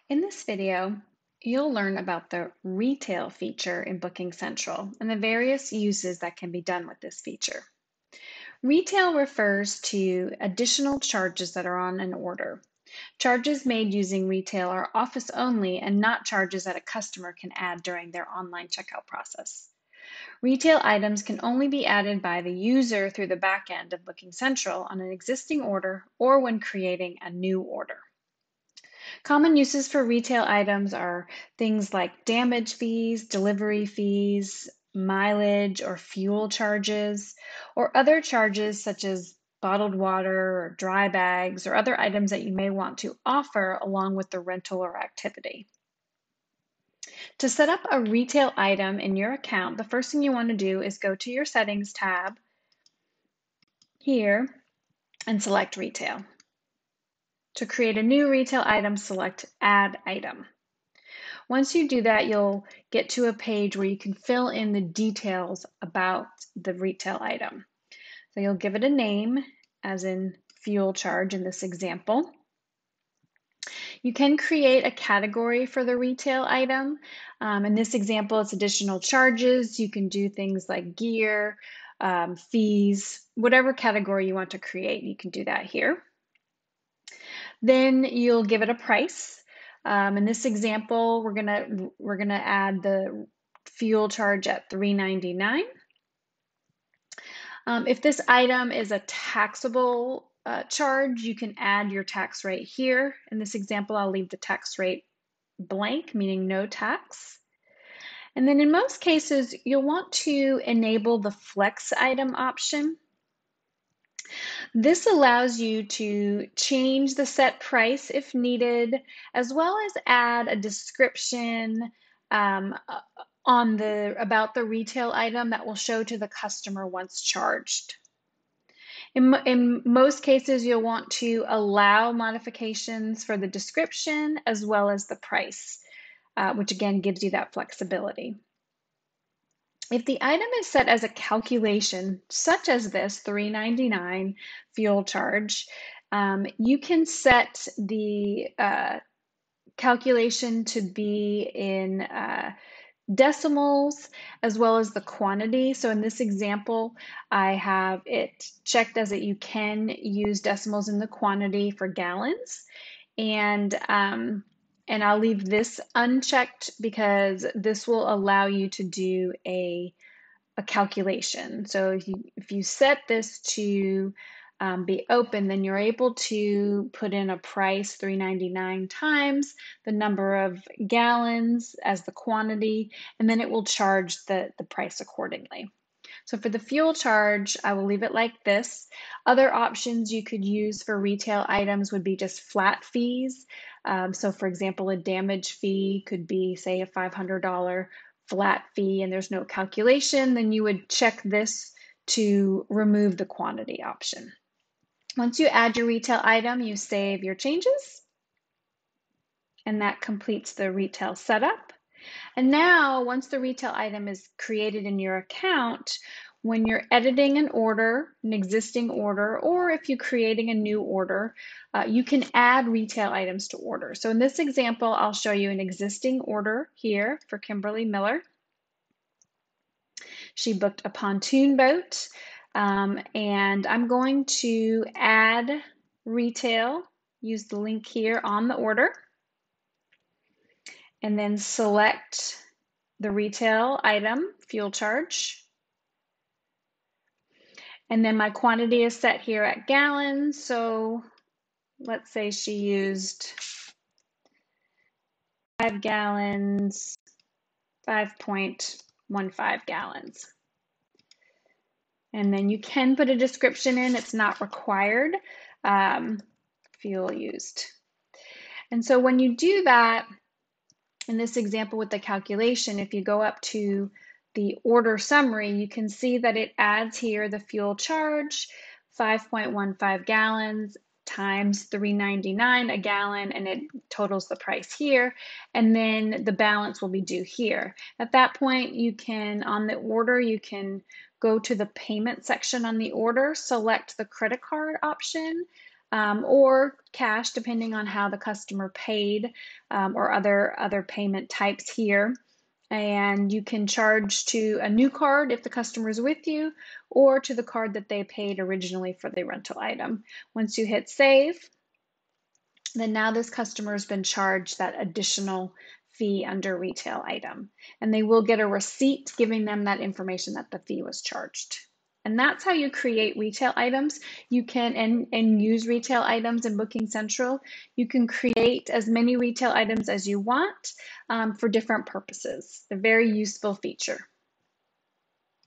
In this video, you'll learn about the retail feature in BookingCentral and the various uses that can be done with this feature. Retail refers to additional charges that are on an order. Charges made using retail are office only and not charges that a customer can add during their online checkout process. Retail items can only be added by the user through the back end of BookingCentral on an existing order or when creating a new order. Common uses for retail items are things like damage fees, delivery fees, mileage or fuel charges, or other charges such as bottled water or dry bags or other items that you may want to offer along with the rental or activity. To set up a retail item in your account, the first thing you want to do is go to your Settings tab here and select Retail. To create a new retail item, select Add Item. Once you do that, you'll get to a page where you can fill in the details about the retail item. So you'll give it a name, as in fuel charge in this example. You can create a category for the retail item. In this example, it's additional charges. You can do things like gear, fees, whatever category you want to create, you can do that here. Then you'll give it a price. In this example, we're gonna add the fuel charge at $3.99. If this item is a taxable charge, you can add your tax rate here. In this example, I'll leave the tax rate blank, meaning no tax. And then in most cases, you'll want to enable the flex item option. This allows you to change the set price if needed, as well as add a description about the retail item that will show to the customer once charged. In most cases, you'll want to allow modifications for the description as well as the price, which again gives you that flexibility. If the item is set as a calculation, such as this $3.99 fuel charge, you can set the calculation to be in decimals as well as the quantity. So in this example, I have it checked as that you can use decimals in the quantity for gallons. And I'll leave this unchecked because this will allow you to do a calculation. So if you set this to be open, then you're able to put in a price, $3.99 times the number of gallons as the quantity, and then it will charge the price accordingly. So for the fuel charge, I will leave it like this. Other options you could use for retail items would be just flat fees. So for example, a damage fee could be, say, a $500 flat fee and there's no calculation, then you would check this to remove the quantity option. Once you add your retail item, you save your changes, and that completes the retail setup. And now, once the retail item is created in your account, when you're editing an order, an existing order, or if you're creating a new order, you can add retail items to order. So in this example, I'll show you an existing order here for Kimberly Miller. She booked a pontoon boat, and I'm going to add retail, use the link here on the order, and then select the retail item, fuel charge. And then my quantity is set here at gallons. So let's say she used 5 gallons, 5.15 gallons. And then you can put a description in, it's not required, fuel used. And so when you do that, in this example with the calculation, if you go up to the order summary, you can see that it adds here the fuel charge, 5.15 gallons times $3.99 a gallon, and it totals the price here. And then the balance will be due here. At that point, you can, on the order, you can go to the payment section on the order, select the credit card option, or cash, depending on how the customer paid, or other payment types here. And you can charge to a new card if the customer is with you, or to the card that they paid originally for the rental item. Once you hit save, then now this customer has been charged that additional fee under retail item. And they will get a receipt giving them that information that the fee was charged. And that's how you create retail items. You can, and use retail items in BookingCentral. You can create as many retail items as you want for different purposes. A very useful feature.